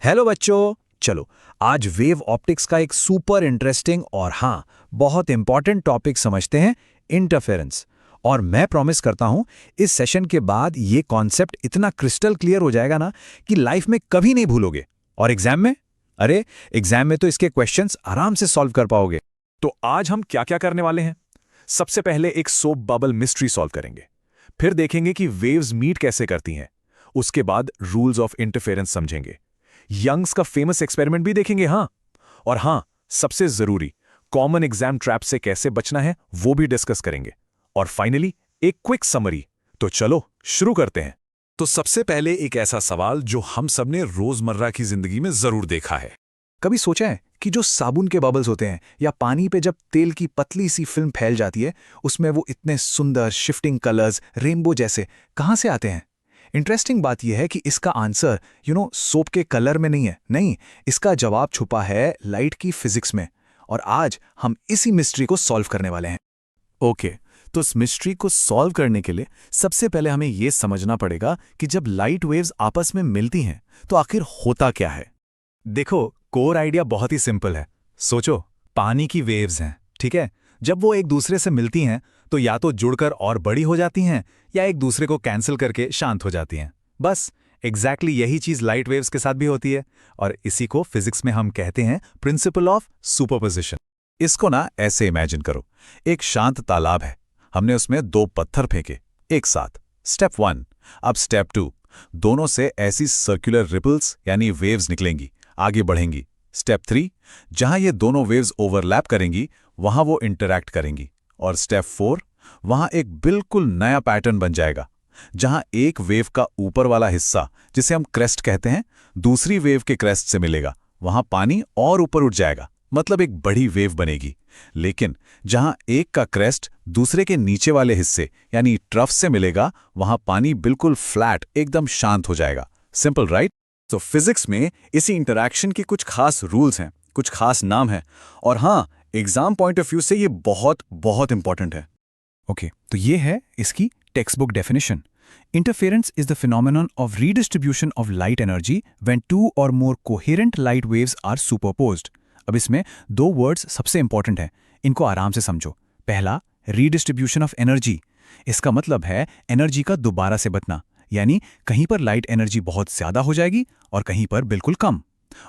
Hello बच्चों। चलो, आज वेव ऑप्टिक्स का एक सुपर इंटरेस्टिंग और हाँ, बहुत इंपॉर्टेंट टॉपिक समझते हैं, इंटरफेरेंस। और मैं प्रॉमिस करता हूं, इस सेशन के बाद ये कॉन्सेप्ट इतना क्रिस्टल क्लियर हो जाएगा ना कि लाइफ में कभी नहीं भूलोगे। और एग्जाम में, अरे एग्जाम में तो इसके क्वेश्चंस आराम से सॉल्व कर पाओगे। तो आज हम क्या क्या करने वाले हैं। सबसे पहले एक सोप बबल मिस्ट्री सॉल्व करेंगे। फिर देखेंगे कि वेव्स मीट कैसे करती हैं। उसके बाद रूल्स ऑफ इंटरफेरेंस समझेंगे। यंग्स का फेमस एक्सपेरिमेंट भी देखेंगे। और सबसे जरूरी, कॉमन एग्जाम ट्रैप से कैसे बचना है वो भी डिस्कस करेंगे। और फाइनली एक क्विक समरी। तो चलो शुरू करते हैं। तो सबसे पहले एक ऐसा सवाल जो हम सबने रोजमर्रा की जिंदगी में जरूर देखा है। कभी सोचा है कि जो साबुन के बबल्स होते हैं या पानी पे जब तेल की पतली सी फिल्म फैल जाती है, उसमें वो इतने सुंदर शिफ्टिंग कलर्स, रेनबो जैसे कहाँ से आते हैं? इंटरेस्टिंग बात यह है कि इसका आंसर सोप के कलर में नहीं है। नहीं, इसका जवाब छुपा है लाइट की फिजिक्स में। और आज हम इसी मिस्ट्री को सॉल्व करने वाले हैं। ओके, तो इस मिस्ट्री को सॉल्व करने के लिए सबसे पहले हमें यह समझना पड़ेगा कि जब लाइट वेव्स आपस में मिलती हैं तो आखिर होता क्या है। देखो, कोर आइडिया बहुत ही सिंपल है। सोचो, पानी की वेव्स हैं, ठीक है। जब वो एक दूसरे से मिलती हैं तो या तो जुड़कर और बड़ी हो जाती हैं या एक दूसरे को कैंसिल करके शांत हो जाती हैं। बस एग्जैक्टली यही चीज लाइट वेव्स के साथ भी होती है। और इसी को फिजिक्स में हम कहते हैं प्रिंसिपल ऑफ सुपरपोजिशन। इसको ना ऐसे इमेजिन करो, एक शांत तालाब है। हमने उसमें दो पत्थर फेंके एक साथ। स्टेप 1। अब स्टेप 2। दोनों से ऐसी सर्कुलर रिपल्स यानी वेव्स निकलेंगी, आगे बढ़ेंगी। स्टेप 3। जहां ये दोनों वेव्स ओवरलैप करेंगी वहां वो इंटरैक्ट करेंगी। और स्टेप 4। वहां एक बिल्कुल नया पैटर्न बन जाएगा, जहां एक वेव का ऊपर वाला हिस्सा, जिसे हम क्रेस्ट कहते हैं, दूसरी वेव के क्रेस्ट से मिलेगा। वहां पानी और ऊपर उठ जाएगा, मतलब एक बड़ी वेव बनेगी। लेकिन जहां एक का क्रेस्ट दूसरे के नीचे वाले हिस्से यानी ट्रफ से मिलेगा, वहां पानी बिल्कुल फ्लैट, एकदम शांत हो जाएगा। Simple, right? तो फिजिक्स में इसी इंटरैक्शन की कुछ खास रूल्स हैं, कुछ खास नाम हैं। और एग्जाम पॉइंट ऑफ व्यू से ये बहुत बहुत इंपॉर्टेंट है। ओके, तो ये है इसकी text book definition. Interference is the phenomenon of redistribution of light energy when two or more coherent light waves are superposed. अब इसमें दो वर्ड्स सबसे इंपॉर्टेंट हैं, इनको आराम से समझो। पहला, रीडिस्ट्रीब्यूशन ऑफ एनर्जी। इसका मतलब है एनर्जी का दोबारा से बंटना, यानी कहीं पर लाइट एनर्जी बहुत ज्यादा हो जाएगी और कहीं पर बिल्कुल कम।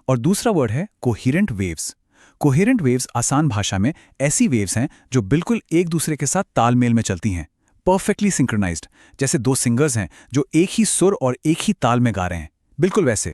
और दूसरा वर्ड है कोहेरेंट वेव्स। कोहेरेंट वेव्स आसान भाषा में ऐसी वेव्स हैं जो बिल्कुल एक दूसरे के साथ तालमेल में चलती हैं, परफेक्टली सिंक्रोनाइज्ड। जैसे दो सिंगर्स हैं जो एक ही सुर और एक ही ताल में गा रहे हैं, बिल्कुल वैसे।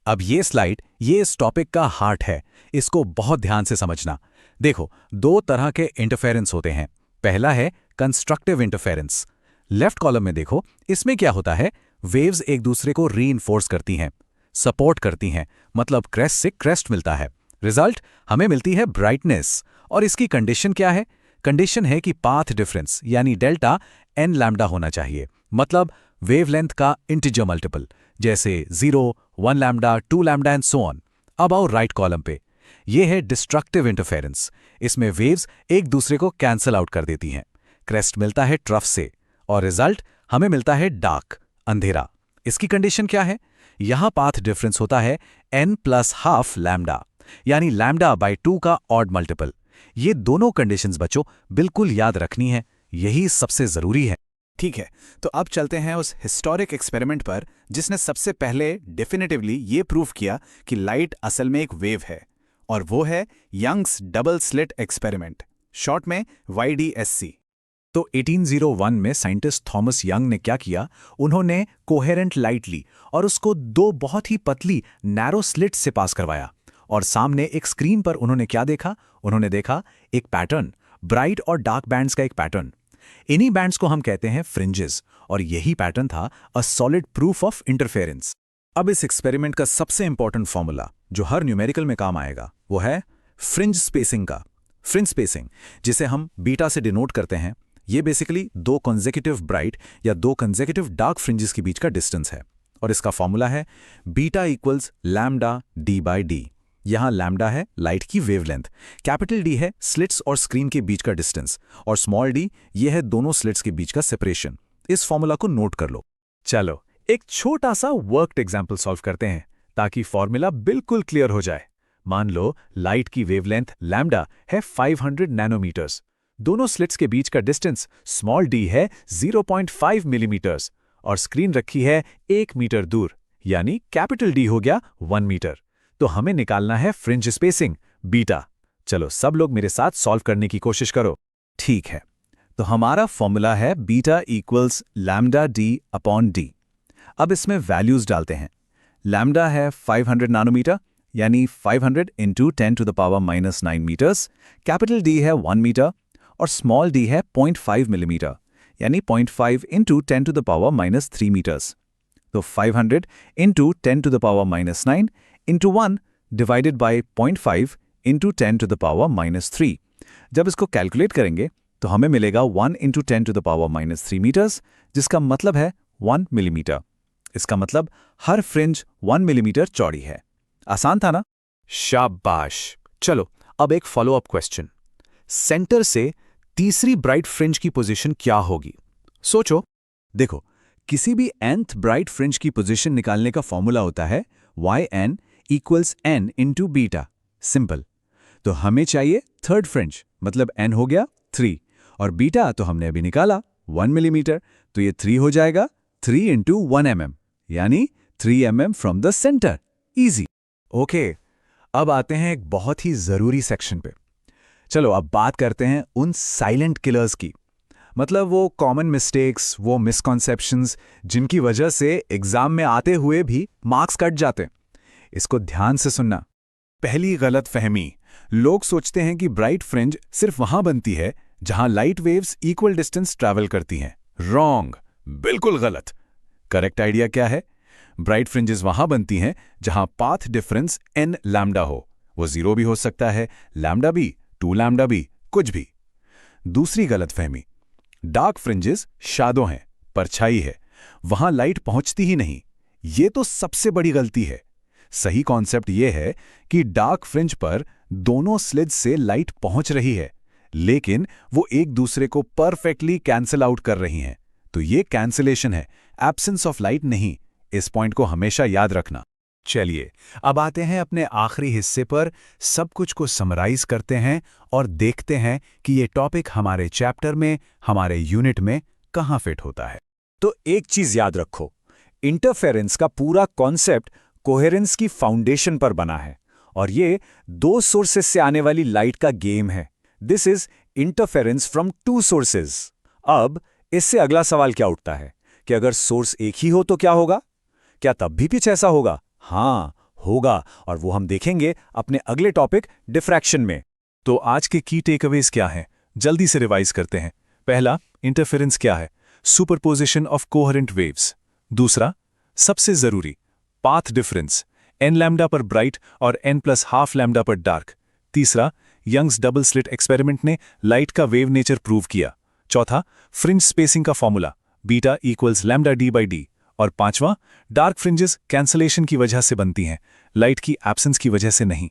अब ये स्लाइड ये इस टॉपिक का हार्ट है, इसको बहुत ध्यान से समझना। देखो, दो तरह के इंटरफेरेंस होते हैं। पहला है कंस्ट्रक्टिव इंटरफेरेंस। लेफ्ट कॉलम में देखो, इसमें क्या होता है, वेव्स एक दूसरे को रीइंफोर्स करती हैं, सपोर्ट करती हैं, मतलब क्रेस्ट से क्रेस्ट मिलता है। रिजल्ट हमें मिलती है ब्राइटनेस। और इसकी कंडीशन क्या है? कंडीशन है कि पाथ डिफरेंस यानी डेल्टा n लैम्डा होना चाहिए, मतलब वेवलेंथ का इंटीजर मल्टीपल, जैसे 0, 1 lambda, 2 lambda and so on. अब आओ राइट कॉलम पे, यह है डिस्ट्रक्टिव इंटरफेरेंस। इसमें वेव्स एक दूसरे को कैंसल आउट कर देती हैं। क्रेस्ट मिलता है ट्रफ से और रिजल्ट हमें मिलता है डार्क, अंधेरा। इसकी कंडीशन क्या है? यहां पाथ डिफरेंस होता है n प्लस हाफ लैम्डा, यानी लैम्डा बाय 2 का ऑड मल्टीपल। ये दोनों कंडीशंस बच्चों बिल्कुल याद रखनी है, यही सबसे जरूरी है। ठीक है, तो अब चलते हैं उस हिस्टोरिक एक्सपेरिमेंट पर जिसने सबसे पहले डेफिनेटिवली ये प्रूव किया कि लाइट असल में एक वेव है। और वो है Young's double slit experiment, short में YDSC। तो 1801 में साइंटिस्ट थॉमस यंग ने क्या किया, उन्होंने कोहेरेंट लाइट ली और उसको दो बहुत ही पतली नैरो स्लिट्स से पास करवाया। और सामने एक स्क्रीन पर उन्होंने क्या देखा? उन्होंने देखा एक पैटर्न, ब्राइट और डार्क बैंड्स का एक पैटर्न। इन्हीं बैंड्स को हम कहते हैं फ्रिंजेस, और यही पैटर्न था a solid proof of interference. अब इस एक्सपेरिमेंट का सबसे इंपॉर्टेंट फॉर्मूला जो हर न्यूमेरिकल में काम आएगा वो है फ्रिंज स्पेसिंग का। फ्रिंज स्पेसिंग, जिसे हम बीटा से डिनोट करते हैं, ये बेसिकली दो कंसेक्यूटिव ब्राइट या दो कंसेक्यूटिव डार्क फ्रिंजेस के बीच का डिस्टेंस है। और इसका फॉर्मूला है beta equals lambda D by D. यहां लैम्डा है लाइट की वेवलेंथ, कैपिटल डी है स्लिट्स और स्क्रीन के बीच का डिस्टेंस, और स्मॉल डी ये है दोनों स्लिट्स के बीच का सेपरेशन। इस फॉर्मूला को नोट कर लो। चलो एक छोटा सा वर्कड एग्जाम्पल सॉल्व करते हैं ताकि फॉर्मूला बिल्कुल क्लियर हो जाए। मान लो लाइट की वेवलेंथ लैम्डा है 500 नैनोमीटर्स। दोनों स्लिट्स के बीच का डिस्टेंस स्मॉल डी है 0.5 मिलीमीटर्स और स्क्रीन रखी है 1 मीटर दूर, यानी कैपिटल डी हो गया 1 मीटर। तो हमें निकालना है फ्रिंज स्पेसिंग बीटा। चलो सब लोग मेरे साथ सॉल्व करने की कोशिश करो। ठीक है, तो हमारा फॉर्मूला है beta equals lambda D upon D. अब इसमें वैल्यूज डालते हैं। लैम्डा है 500 नैनोमीटर, यानी 500 into 10 to the power -9 metres. Capital D है 1 मीटर और स्मॉल डी है 0.5 मिलीमीटर, यानी 0.5 into 10 to the power -3 metres. तो 500 into 10 to the power -9 into 1 divided by 0.5 into 10 to the power -3। जब इसको कैलकुलेट करेंगे तो हमें मिलेगा 1 into 10 to the power -3 metres, जिसका मतलब है 1 मिलीमीटर। इसका मतलब हर फ्रिंज 1 मिलीमीटर चौड़ी है। आसान था ना? शाबाश। चलो अब एक फॉलोअप क्वेश्चन। सेंटर से तीसरी ब्राइट फ्रिंज की पोजीशन क्या होगी? सोचो। देखो, किसी भी nth ब्राइट फ्रिंज की पोजीशन निकालने का फॉर्मूला होता है yn equals n into beta. Simple. तो हमें चाहिए थर्ड फ्रिंज, मतलब n हो गया 3 और बीटा तो हमने अभी निकाला 1 मिलीमीटर, तो ये 3 हो जाएगा 3 इंटू 1 mm, यानी 3 mm from the centre. Easy. Okay, अब आते हैं एक बहुत ही जरूरी सेक्शन पे। चलो अब बात करते हैं उन साइलेंट किलर्स की, मतलब वो कॉमन मिस्टेक्स, वो मिसकॉन्सेप्शंस जिनकी वजह से एग्जाम में आते हुए भी मार्क्स कट जाते। इसको ध्यान से सुनना। पहली गलत फहमी, लोग सोचते हैं कि ब्राइट फ्रिंज सिर्फ वहां बनती है जहां light waves equal distance travel करती हैं। रॉन्ग, बिल्कुल गलत। करेक्ट आइडिया क्या है? ब्राइट फ्रिंजेस वहां बनती हैं जहां पाथ डिफरेंस n लैम्डा हो। वो 0 भी हो सकता है, लैम्डा भी, 2 लैम्डा भी, कुछ भी। दूसरी गलतफहमी, डार्क फ्रिंजेस शैडो हैं, परछाई है, वहां लाइट पहुंचती ही नहीं। ये तो सबसे बड़ी गलती है। सही कॉन्सेप्ट ये है कि डार्क फ्रिंज पर दोनों स्लिट्स से लाइट पहुंच रही है, लेकिन वो एक दूसरे को परफेक्टली कैंसिल आउट कर रही हैं। तो ये कैंसिलेशन है, एब्सेंस ऑफ लाइट नहीं। इस पॉइंट को हमेशा याद रखना। चलिए अब आते हैं अपने आखिरी हिस्से पर। सब कुछ को समराइज करते हैं और देखते हैं कि ये टॉपिक हमारे चैप्टर में, हमारे यूनिट में कहाँ फिट होता है। तो एक चीज याद रखो, इंटरफेरेंस का पूरा कॉन्सेप्ट कोहेरेंस की फाउंडेशन पर बना है और ये 2 सोर्सेस से आने वाली लाइट का गेम है। This is interference from 2 sources. अब इससे अगला सवाल क्या उठता है कि अगर सोर्स एक ही हो तो क्या होगा? क्या तब भी कुछ ऐसा होगा? हाँ, होगा, और वो हम देखेंगे अपने अगले टॉपिक डिफ्रैक्शन में। तो आज के की टेकअवेज क्या हैं? जल्दी से रिवाइज करते हैं। पहला, इंटरफेरेंस क्या है? Superposition of coherent waves. दूसरा, सबसे जरूरी, पाथ डिफरेंस, n लैम्डा पर ब्राइट और n+½ लैम्डा पर डार्क। तीसरा, यंग्स डबल स्लिट एक्सपेरिमेंट ने लाइट का वेव नेचर प्रूव किया। चौथा, फ्रिंज स्पेसिंग का formula beta equals lambda D by D. और पांचवा, डार्क फ्रिंजेस कैंसलेशन की वजह से बनती हैं, लाइट की एब्सेंस की वजह से नहीं।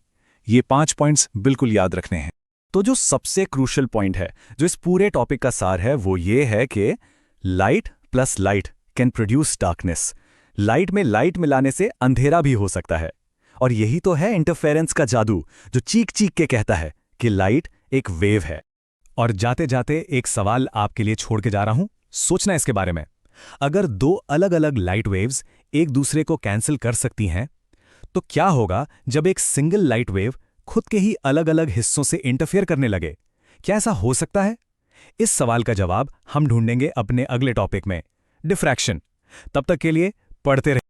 ये 5 पॉइंट्स बिल्कुल याद रखने हैं। तो जो सबसे क्रूशियल पॉइंट है, जो इस पूरे टॉपिक का सार है, वो ये है कि light plus light can produce darkness. Light में लाइट मिलाने से अंधेरा भी हो सकता है। और यही तो है इंटरफेरेंस का जादू, जो चीख चीख के कहता है कि लाइट एक वेव है। और जाते जाते एक सवाल आपके लिए छोड़ के जा रहा हूं, सोचना इसके बारे में। अगर 2 अलग अलग लाइट वेव्स एक दूसरे को कैंसिल कर सकती हैं, तो क्या होगा जब एक सिंगल लाइट वेव खुद के ही अलग अलग हिस्सों से इंटरफेयर करने लगे? क्या ऐसा हो सकता है? इस सवाल का जवाब हम ढूंढेंगे अपने अगले टॉपिक में, डिफ्रैक्शन। तब तक के लिए पढ़ते रहिए।